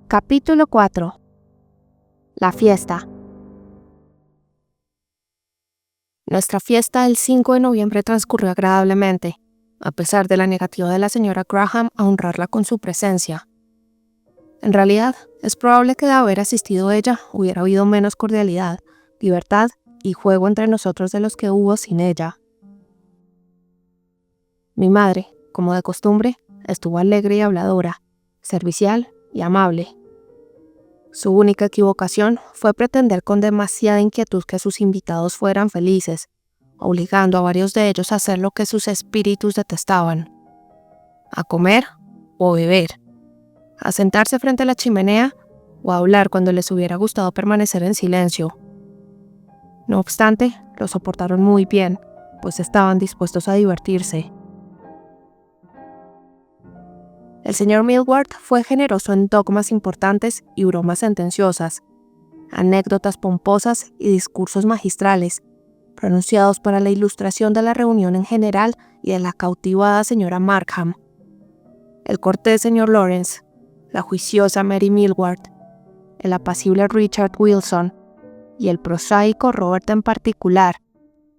Capítulo 4. La fiesta. Nuestra fiesta del 5 de noviembre transcurrió agradablemente, a pesar de la negativa de la señora Graham a honrarla con su presencia. En realidad, es probable que de haber asistido ella hubiera habido menos cordialidad, libertad y juego entre nosotros de los que hubo sin ella. Mi madre, como de costumbre, estuvo alegre y habladora, servicial y amable. Su única equivocación fue pretender con demasiada inquietud que sus invitados fueran felices, obligando a varios de ellos a hacer lo que sus espíritus detestaban: a comer o beber, a sentarse frente a la chimenea o a hablar cuando les hubiera gustado permanecer en silencio. No obstante, lo soportaron muy bien, pues estaban dispuestos a divertirse. El señor Millward fue generoso en dogmas importantes y bromas sentenciosas, anécdotas pomposas y discursos magistrales, pronunciados para la ilustración de la reunión en general y de la cautivada señora Markham. El cortés señor Lawrence, la juiciosa Mary Millward, el apacible Richard Wilson y el prosaico Robert en particular,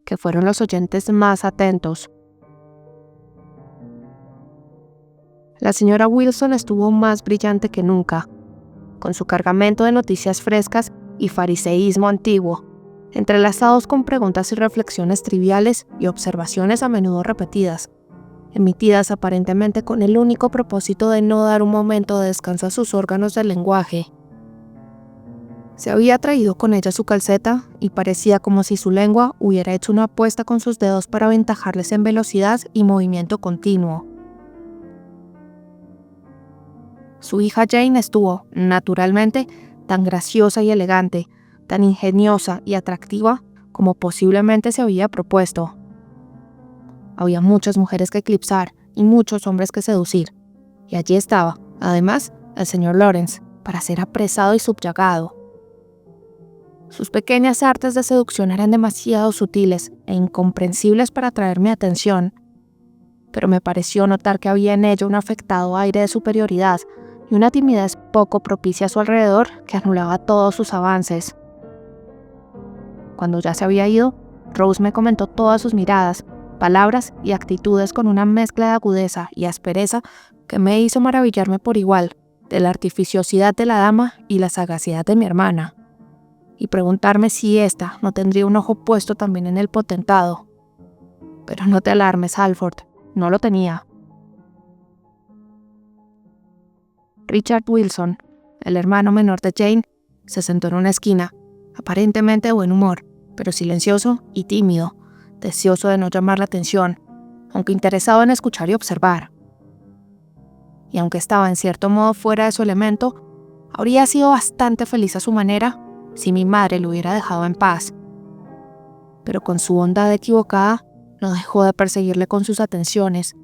que fueron los oyentes más atentos. La señora Wilson estuvo más brillante que nunca, con su cargamento de noticias frescas y fariseísmo antiguo, entrelazados con preguntas y reflexiones triviales y observaciones a menudo repetidas, emitidas aparentemente con el único propósito de no dar un momento de descanso a sus órganos del lenguaje. Se había traído con ella su calceta y parecía como si su lengua hubiera hecho una apuesta con sus dedos para aventajarles en velocidad y movimiento continuo. Su hija Jane estuvo, naturalmente, tan graciosa y elegante, tan ingeniosa y atractiva como posiblemente se había propuesto. Había muchas mujeres que eclipsar y muchos hombres que seducir, y allí estaba, además, el señor Lawrence, para ser apresado y subyugado. Sus pequeñas artes de seducción eran demasiado sutiles e incomprensibles para atraer mi atención, pero me pareció notar que había en ella un afectado aire de superioridad y una timidez poco propicia a su alrededor que anulaba todos sus avances. Cuando ya se había ido, Rose me comentó todas sus miradas, palabras y actitudes con una mezcla de agudeza y aspereza que me hizo maravillarme por igual de la artificiosidad de la dama y la sagacidad de mi hermana, y preguntarme si ésta no tendría un ojo puesto también en el potentado. Pero no te alarmes, Halford, no lo tenía. Richard Wilson, el hermano menor de Jane, se sentó en una esquina, aparentemente de buen humor, pero silencioso y tímido, deseoso de no llamar la atención, aunque interesado en escuchar y observar. Y aunque estaba en cierto modo fuera de su elemento, habría sido bastante feliz a su manera si mi madre lo hubiera dejado en paz. Pero con su bondad equivocada, no dejó de perseguirle con sus atenciones,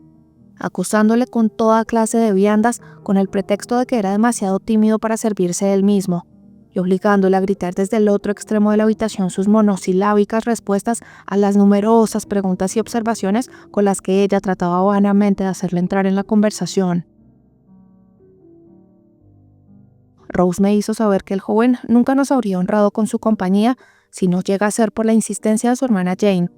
acusándole con toda clase de viandas con el pretexto de que era demasiado tímido para servirse él mismo, y obligándole a gritar desde el otro extremo de la habitación sus monosilábicas respuestas a las numerosas preguntas y observaciones con las que ella trataba vanamente de hacerle entrar en la conversación. Rose me hizo saber que el joven nunca nos habría honrado con su compañía si no llega a ser por la insistencia de su hermana Jane,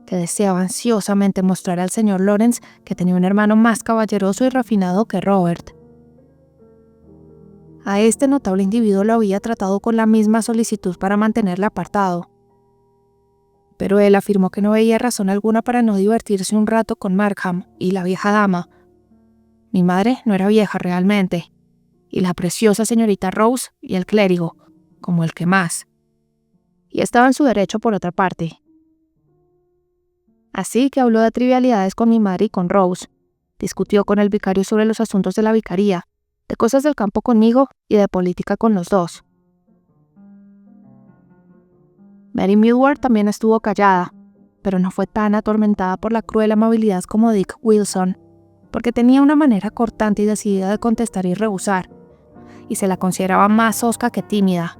que deseaba ansiosamente mostrar al señor Lawrence que tenía un hermano más caballeroso y refinado que Robert. A este notable individuo lo había tratado con la misma solicitud para mantenerle apartado, pero él afirmó que no veía razón alguna para no divertirse un rato con Markham y la vieja dama. Mi madre no era vieja realmente, y la preciosa señorita Rose y el clérigo, como el que más, y estaba en su derecho por otra parte. Así que habló de trivialidades con mi madre y con Rose, discutió con el vicario sobre los asuntos de la vicaría, de cosas del campo conmigo y de política con los dos. Mary Millward también estuvo callada, pero no fue tan atormentada por la cruel amabilidad como Dick Wilson, porque tenía una manera cortante y decidida de contestar y rehusar, y se la consideraba más hosca que tímida.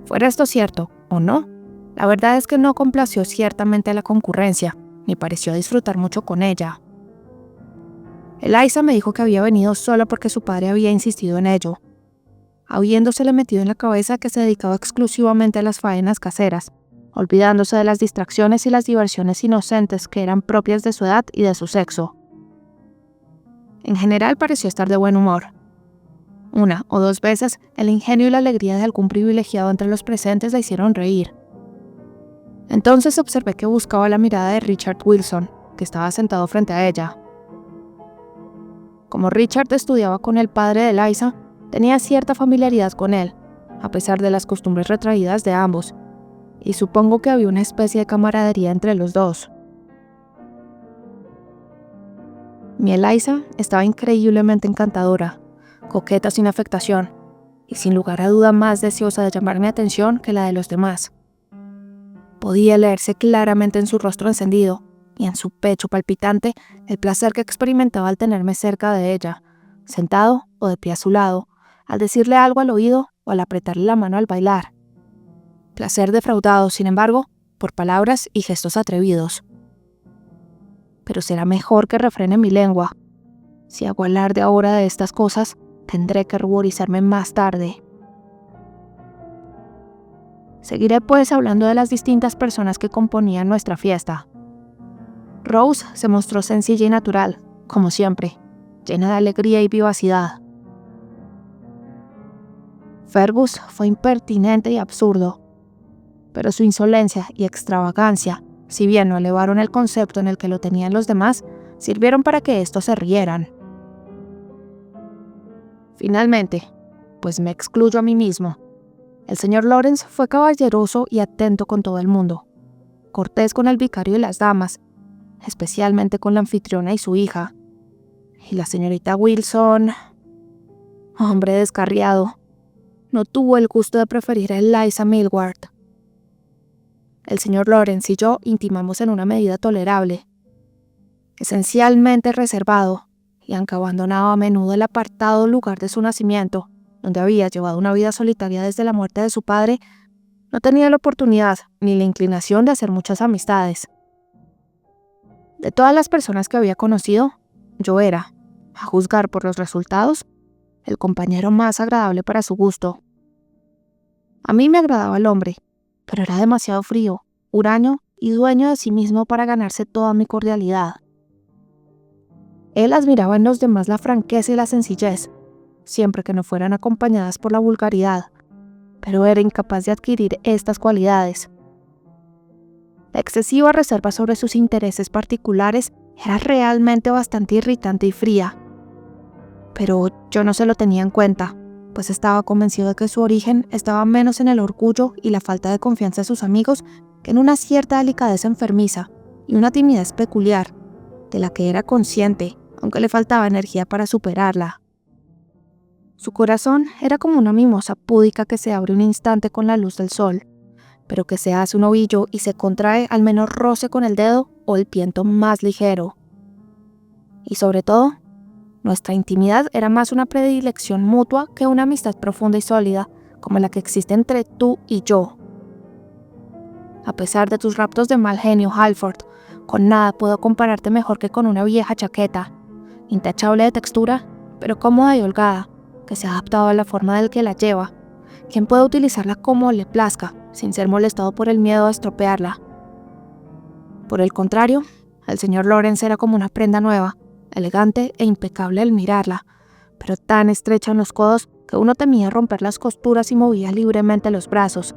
Fuera esto cierto, o no, la verdad es que no complació ciertamente a la concurrencia, ni pareció disfrutar mucho con ella. Eliza me dijo que había venido sola porque su padre había insistido en ello, habiéndosele metido en la cabeza que se dedicaba exclusivamente a las faenas caseras, olvidándose de las distracciones y las diversiones inocentes que eran propias de su edad y de su sexo. En general pareció estar de buen humor. Una o dos veces, el ingenio y la alegría de algún privilegiado entre los presentes la hicieron reír. Entonces observé que buscaba la mirada de Richard Wilson, que estaba sentado frente a ella. Como Richard estudiaba con el padre de Eliza, tenía cierta familiaridad con él, a pesar de las costumbres retraídas de ambos, y supongo que había una especie de camaradería entre los dos. Mi Eliza estaba increíblemente encantadora, coqueta sin afectación, y sin lugar a duda más deseosa de llamar mi atención que la de los demás. Podía leerse claramente en su rostro encendido y en su pecho palpitante el placer que experimentaba al tenerme cerca de ella, sentado o de pie a su lado, al decirle algo al oído o al apretarle la mano al bailar. Placer defraudado, sin embargo, por palabras y gestos atrevidos. Pero será mejor que refrene mi lengua. Si hago alarde ahora de estas cosas, tendré que ruborizarme más tarde. Seguiré pues hablando de las distintas personas que componían nuestra fiesta. Rose se mostró sencilla y natural, como siempre, llena de alegría y vivacidad. Fergus fue impertinente y absurdo, pero su insolencia y extravagancia, si bien no elevaron el concepto en el que lo tenían los demás, sirvieron para que estos se rieran. Finalmente, pues me excluyo a mí mismo, el señor Lawrence fue caballeroso y atento con todo el mundo, cortés con el vicario y las damas, especialmente con la anfitriona y su hija. Y la señorita Wilson, hombre descarriado, no tuvo el gusto de preferir a Eliza Millward. El señor Lawrence y yo intimamos en una medida tolerable, esencialmente reservado, y aunque abandonaba a menudo el apartado lugar de su nacimiento, donde había llevado una vida solitaria desde la muerte de su padre, no tenía la oportunidad ni la inclinación de hacer muchas amistades. De todas las personas que había conocido, yo era, a juzgar por los resultados, el compañero más agradable para su gusto. A mí me agradaba el hombre, pero era demasiado frío, huraño y dueño de sí mismo para ganarse toda mi cordialidad. Él admiraba en los demás la franqueza y la sencillez, siempre que no fueran acompañadas por la vulgaridad, pero era incapaz de adquirir estas cualidades. La excesiva reserva sobre sus intereses particulares era realmente bastante irritante y fría, pero yo no se lo tenía en cuenta, pues estaba convencido de que su origen estaba menos en el orgullo y la falta de confianza de sus amigos que en una cierta delicadeza enfermiza y una timidez peculiar, de la que era consciente, aunque le faltaba energía para superarla. Su corazón era como una mimosa púdica que se abre un instante con la luz del sol, pero que se hace un ovillo y se contrae al menor roce con el dedo o el viento más ligero. Y sobre todo, nuestra intimidad era más una predilección mutua que una amistad profunda y sólida, como la que existe entre tú y yo. A pesar de tus raptos de mal genio, Halford, con nada puedo compararte mejor que con una vieja chaqueta, intachable de textura, pero cómoda y holgada, que se ha adaptado a la forma del que la lleva, quien puede utilizarla como le plazca, sin ser molestado por el miedo a estropearla. Por el contrario, el señor Lawrence era como una prenda nueva, elegante e impecable al mirarla, pero tan estrecha en los codos que uno temía romper las costuras y movía libremente los brazos,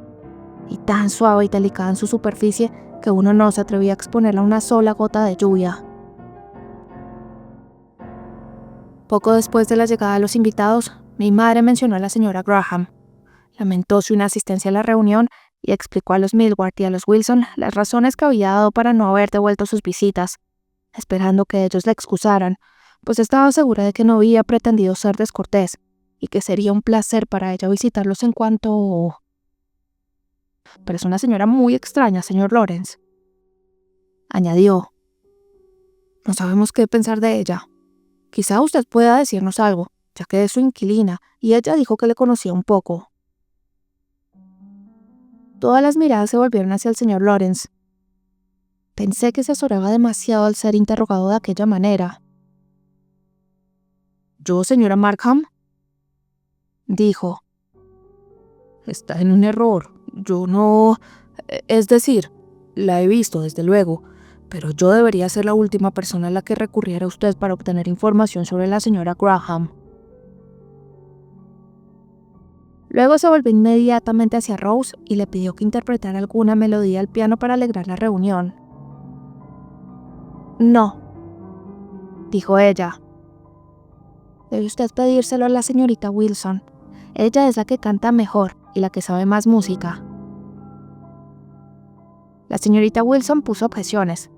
y tan suave y delicada en su superficie que uno no se atrevía a exponerla a una sola gota de lluvia. Poco después de la llegada de los invitados, mi madre mencionó a la señora Graham. Lamentó su inasistencia a la reunión y explicó a los Millward y a los Wilson las razones que había dado para no haber devuelto sus visitas, esperando que ellos la excusaran, pues estaba segura de que no había pretendido ser descortés y que sería un placer para ella visitarlos en cuanto... Pero es una señora muy extraña, señor Lawrence, añadió. No sabemos qué pensar de ella. Quizá usted pueda decirnos algo, ya que es su inquilina, y ella dijo que le conocía un poco. Todas las miradas se volvieron hacia el señor Lawrence. Pensé que se azoraba demasiado al ser interrogado de aquella manera. «¿Yo, señora Markham?», dijo, Está en un error. Yo no... Es decir, la he visto, desde luego, pero yo debería ser la última persona a la que recurriera a usted para obtener información sobre la señora Graham. Luego se volvió inmediatamente hacia Rose y le pidió que interpretara alguna melodía al piano para alegrar la reunión. No, dijo ella. Debe usted pedírselo a la señorita Wilson. Ella es la que canta mejor y la que sabe más música. La señorita Wilson puso objeciones.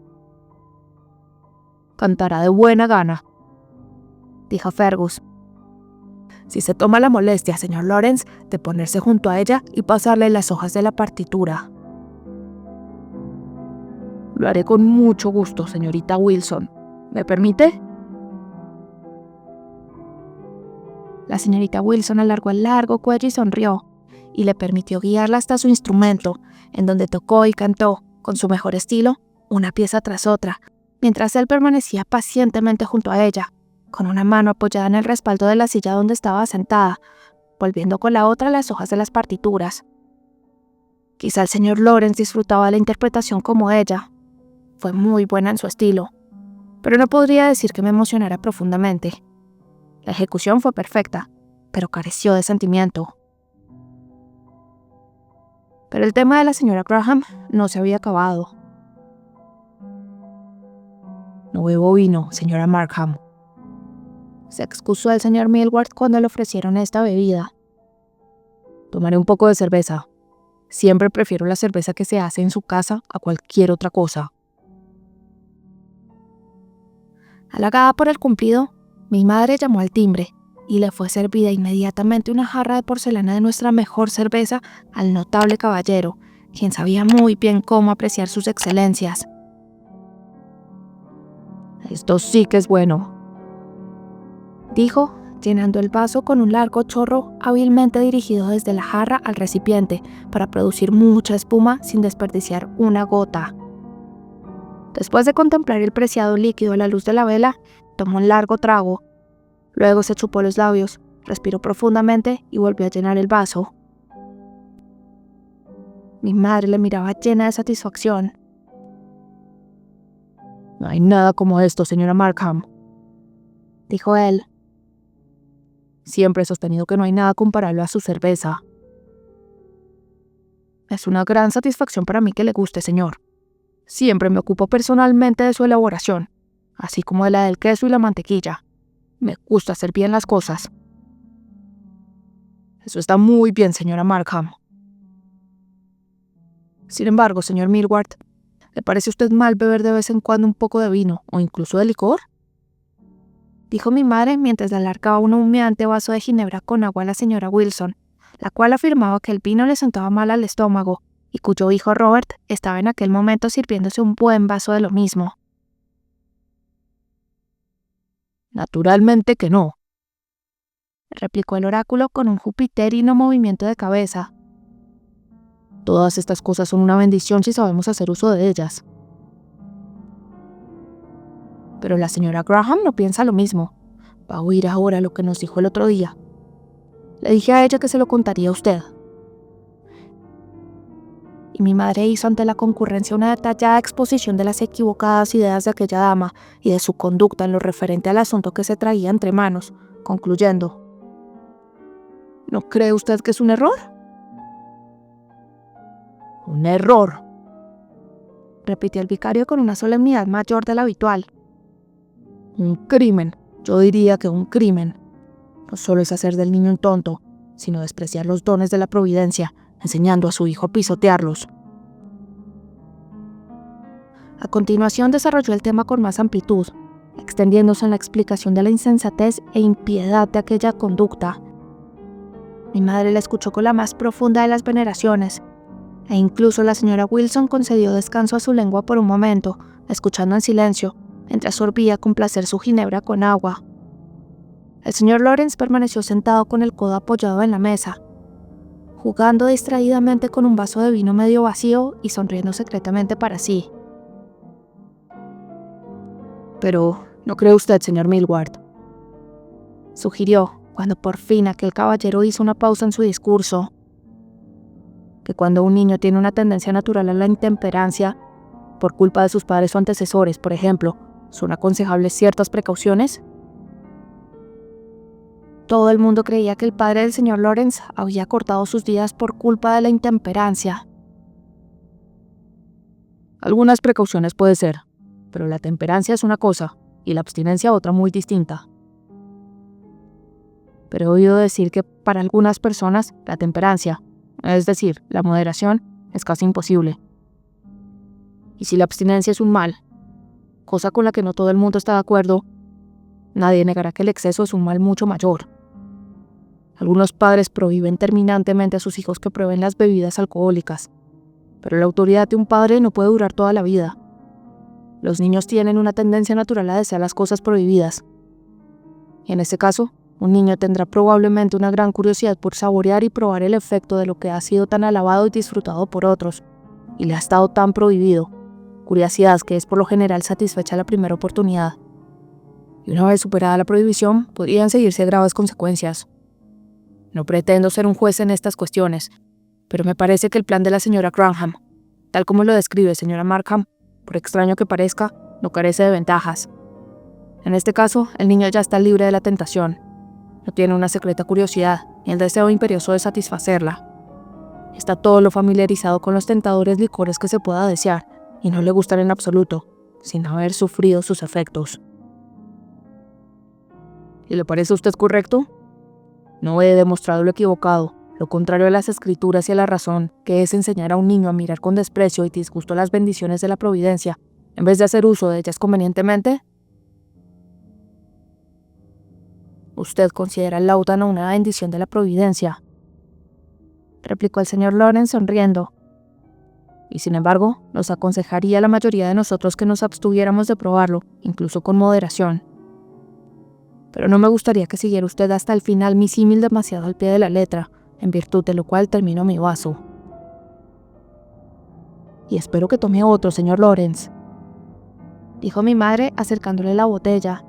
Cantará de buena gana, dijo Fergus. Si se toma la molestia, señor Lawrence, de ponerse junto a ella y pasarle las hojas de la partitura. Lo haré con mucho gusto, señorita Wilson. ¿Me permite? La señorita Wilson alargó el largo cuello y sonrió, y le permitió guiarla hasta su instrumento, en donde tocó y cantó, con su mejor estilo, una pieza tras otra, mientras él permanecía pacientemente junto a ella, con una mano apoyada en el respaldo de la silla donde estaba sentada, volviendo con la otra las hojas de las partituras. Quizá el señor Lawrence disfrutaba de la interpretación como ella. Fue muy buena en su estilo, pero no podría decir que me emocionara profundamente. La ejecución fue perfecta, pero careció de sentimiento. Pero el tema de la señora Graham no se había acabado. No bebo vino, señora Markham, se excusó el señor Millward cuando le ofrecieron esta bebida. Tomaré un poco de cerveza. Siempre prefiero la cerveza que se hace en su casa a cualquier otra cosa. Halagada por el cumplido, mi madre llamó al timbre y le fue servida inmediatamente una jarra de porcelana de nuestra mejor cerveza al notable caballero, quien sabía muy bien cómo apreciar sus excelencias. Esto sí que es bueno, dijo, llenando el vaso con un largo chorro hábilmente dirigido desde la jarra al recipiente para producir mucha espuma sin desperdiciar una gota. Después de contemplar el preciado líquido a la luz de la vela, tomó un largo trago. Luego se chupó los labios, respiró profundamente y volvió a llenar el vaso. Mi madre le miraba llena de satisfacción. No hay nada como esto, señora Markham, dijo él. Siempre he sostenido que no hay nada comparable a su cerveza. Es una gran satisfacción para mí que le guste, señor. Siempre me ocupo personalmente de su elaboración, así como de la del queso y la mantequilla. Me gusta hacer bien las cosas. Eso está muy bien, señora Markham. Sin embargo, señor Millward, ¿le parece a usted mal beber de vez en cuando un poco de vino o incluso de licor? Dijo mi madre mientras le alargaba un humeante vaso de ginebra con agua a la señora Wilson, la cual afirmaba que el vino le sentaba mal al estómago y cuyo hijo Robert estaba en aquel momento sirviéndose un buen vaso de lo mismo. Naturalmente que no, replicó el oráculo con un jupiterino movimiento de cabeza. Todas estas cosas son una bendición si sabemos hacer uso de ellas. Pero la señora Graham no piensa lo mismo. Va a oír ahora lo que nos dijo el otro día. Le dije a ella que se lo contaría a usted. Y mi madre hizo ante la concurrencia una detallada exposición de las equivocadas ideas de aquella dama y de su conducta en lo referente al asunto que se traía entre manos, concluyendo: ¿No cree usted que es un error? Un error, repitió el vicario con una solemnidad mayor de la habitual. Un crimen, yo diría que un crimen. No solo es hacer del niño un tonto, sino despreciar los dones de la providencia, enseñando a su hijo a pisotearlos. A continuación desarrolló el tema con más amplitud, extendiéndose en la explicación de la insensatez e impiedad de aquella conducta. Mi madre la escuchó con la más profunda de las veneraciones, e incluso la señora Wilson concedió descanso a su lengua por un momento, escuchando en silencio, mientras sorbía con placer su ginebra con agua. El señor Lawrence permaneció sentado con el codo apoyado en la mesa, jugando distraídamente con un vaso de vino medio vacío y sonriendo secretamente para sí. Pero, ¿no cree usted, señor Millward?, sugirió, cuando por fin aquel caballero hizo una pausa en su discurso, que cuando un niño tiene una tendencia natural a la intemperancia, por culpa de sus padres o antecesores, por ejemplo, son aconsejables ciertas precauciones? Todo el mundo creía que el padre del señor Lawrence había cortado sus días por culpa de la intemperancia. Algunas precauciones puede ser, pero la temperancia es una cosa y la abstinencia otra muy distinta. Pero he oído decir que para algunas personas la temperancia, es decir, la moderación, es casi imposible. Y si la abstinencia es un mal, cosa con la que no todo el mundo está de acuerdo, nadie negará que el exceso es un mal mucho mayor. Algunos padres prohíben terminantemente a sus hijos que prueben las bebidas alcohólicas, pero la autoridad de un padre no puede durar toda la vida. Los niños tienen una tendencia natural a desear las cosas prohibidas. Y en este caso, un niño tendrá probablemente una gran curiosidad por saborear y probar el efecto de lo que ha sido tan alabado y disfrutado por otros, y le ha estado tan prohibido, curiosidad que es por lo general satisfecha a la primera oportunidad. Y una vez superada la prohibición, podrían seguirse graves consecuencias. No pretendo ser un juez en estas cuestiones, pero me parece que el plan de la señora Granham, tal como lo describe señora Markham, por extraño que parezca, no carece de ventajas. En este caso, el niño ya está libre de la tentación. No tiene una secreta curiosidad, ni el deseo imperioso de satisfacerla. Está todo lo familiarizado con los tentadores licores que se pueda desear, y no le gustan en absoluto, sin haber sufrido sus efectos. ¿Y le parece a usted correcto? No he demostrado lo equivocado, lo contrario a las escrituras y a la razón, que es enseñar a un niño a mirar con desprecio y disgusto las bendiciones de la providencia, en vez de hacer uso de ellas convenientemente. Usted considera el láutano una bendición de la providencia, replicó el señor Lawrence sonriendo. Y sin embargo, nos aconsejaría a la mayoría de nosotros que nos abstuviéramos de probarlo, incluso con moderación. Pero no me gustaría que siguiera usted hasta el final mi símil demasiado al pie de la letra, en virtud de lo cual termino mi vaso. Y espero que tome otro, señor Lawrence, dijo mi madre acercándole la botella.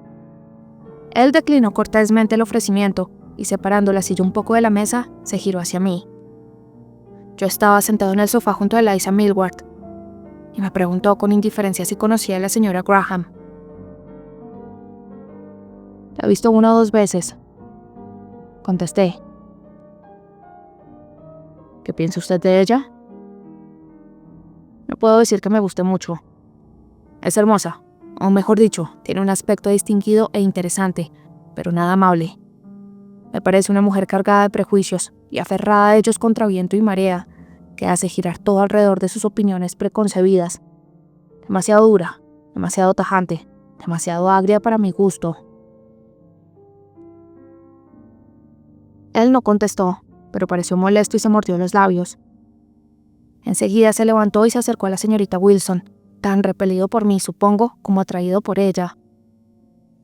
Él declinó cortésmente el ofrecimiento y, separando la silla un poco de la mesa, se giró hacia mí. Yo estaba sentado en el sofá junto a Eliza Millward y me preguntó con indiferencia si conocía a la señora Graham. La he visto 1 o 2 veces, contesté. ¿Qué piensa usted de ella? No puedo decir que me guste mucho. Es hermosa, o mejor dicho, tiene un aspecto distinguido e interesante, pero nada amable. Me parece una mujer cargada de prejuicios y aferrada a ellos contra viento y marea, que hace girar todo alrededor de sus opiniones preconcebidas. Demasiado dura, demasiado tajante, demasiado agria para mi gusto. Él no contestó, pero pareció molesto y se mordió los labios. Enseguida se levantó y se acercó a la señorita Wilson, tan repelido por mí, supongo, como atraído por ella.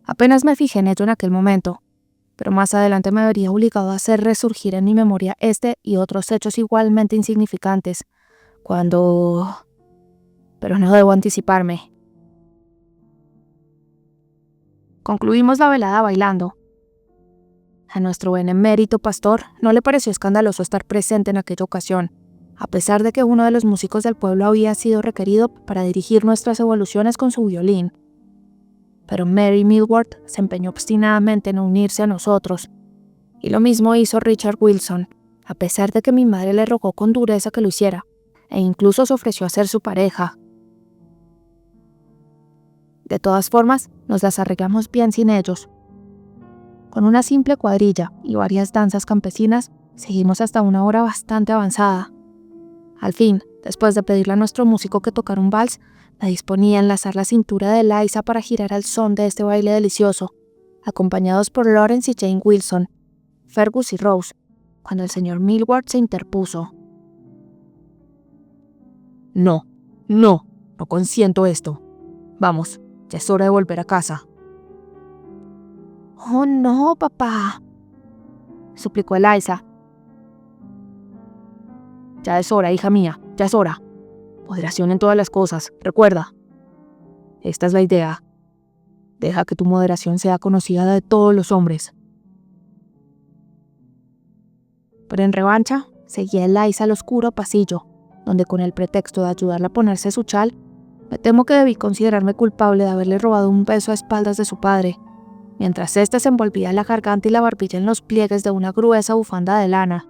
Apenas me fijé en ello en aquel momento, pero más adelante me vería obligado a hacer resurgir en mi memoria este y otros hechos igualmente insignificantes, cuando... Pero no debo anticiparme. Concluimos la velada bailando. A nuestro benemérito pastor no le pareció escandaloso estar presente en aquella ocasión, a pesar de que uno de los músicos del pueblo había sido requerido para dirigir nuestras evoluciones con su violín. Pero Mary Millward se empeñó obstinadamente en unirse a nosotros, y lo mismo hizo Richard Wilson, a pesar de que mi madre le rogó con dureza que lo hiciera, e incluso se ofreció a ser su pareja. De todas formas, nos las arreglamos bien sin ellos. Con una simple cuadrilla y varias danzas campesinas, seguimos hasta una hora bastante avanzada. Al fin, después de pedirle a nuestro músico que tocara un vals, me disponía a enlazar la cintura de Eliza para girar al son de este baile delicioso, acompañados por Lawrence y Jane Wilson, Fergus y Rose, cuando el señor Millward se interpuso. No consiento esto. Vamos, ya es hora de volver a casa. Oh, no, papá, suplicó Eliza. Ya es hora, hija mía, ya es hora. Moderación en todas las cosas, recuerda. Esta es la idea. Deja que tu moderación sea conocida de todos los hombres. Pero en revancha, Seguí a Eliza al oscuro pasillo, donde con el pretexto de ayudarla a ponerse su chal, me temo que debí considerarme culpable de haberle robado un beso a espaldas de su padre, mientras éste se envolvía la garganta y la barbilla en los pliegues de una gruesa bufanda de lana.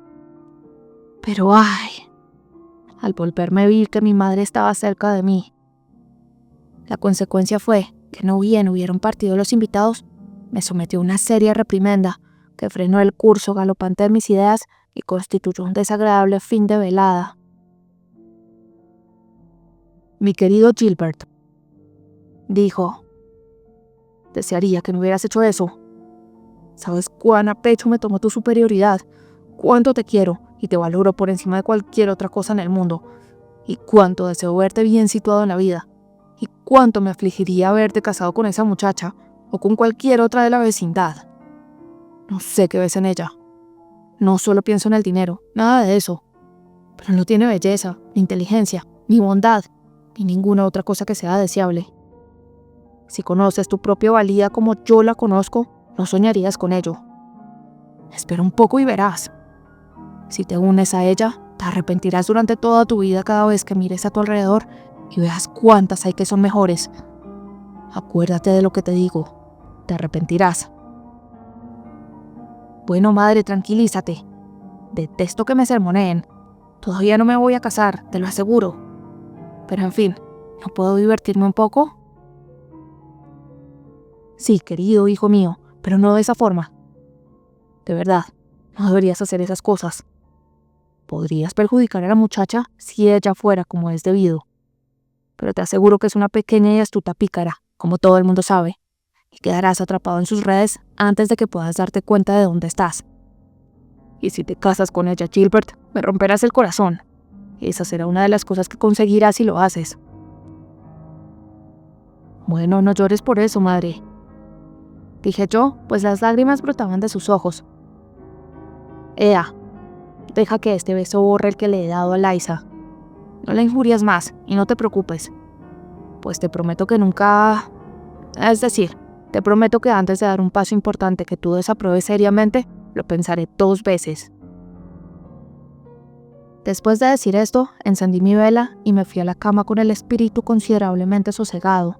Pero ¡ay! Al volverme vi que mi madre estaba cerca de mí. La consecuencia fue que no bien hubieron partido los invitados, me sometió a una seria reprimenda que frenó el curso galopante de mis ideas y constituyó un desagradable fin de velada. «Mi querido Gilbert», dijo, «desearía que no hubieras hecho eso. Sabes cuán a pecho me tomó tu superioridad, cuánto te quiero y te valoro por encima de cualquier otra cosa en el mundo, y cuánto deseo verte bien situado en la vida, y cuánto me afligiría haberte casado con esa muchacha o con cualquier otra de la vecindad. No sé qué ves en ella. No solo pienso en el dinero, nada de eso, pero no tiene belleza, ni inteligencia, ni bondad, ni ninguna otra cosa que sea deseable. Si conoces tu propia valía como yo la conozco, no soñarías con ello. Espera un poco y verás. Si te unes a ella, te arrepentirás durante toda tu vida cada vez que mires a tu alrededor y veas cuántas hay que son mejores. Acuérdate de lo que te digo. Te arrepentirás». «Bueno, madre, tranquilízate. Detesto que me sermoneen. Todavía no me voy a casar, te lo aseguro. Pero en fin, ¿no puedo divertirme un poco?» «Sí, querido hijo mío, pero no de esa forma. De verdad, no deberías hacer esas cosas. Podrías perjudicar a la muchacha si ella fuera como es debido. Pero te aseguro que es una pequeña y astuta pícara, como todo el mundo sabe, y quedarás atrapado en sus redes antes de que puedas darte cuenta de dónde estás. Y si te casas con ella, Gilbert, me romperás el corazón. Esa será una de las cosas que conseguirás si lo haces». «Bueno, no llores por eso, madre», dije yo, pues las lágrimas brotaban de sus ojos. «Ea, deja que este beso borre el que le he dado a Eliza. No la injurias más y no te preocupes, pues te prometo que nunca... Es decir, te prometo que antes de dar un paso importante que tú desapruebes seriamente, lo pensaré 2 veces». Después de decir esto, encendí mi vela y me fui a la cama con el espíritu considerablemente sosegado.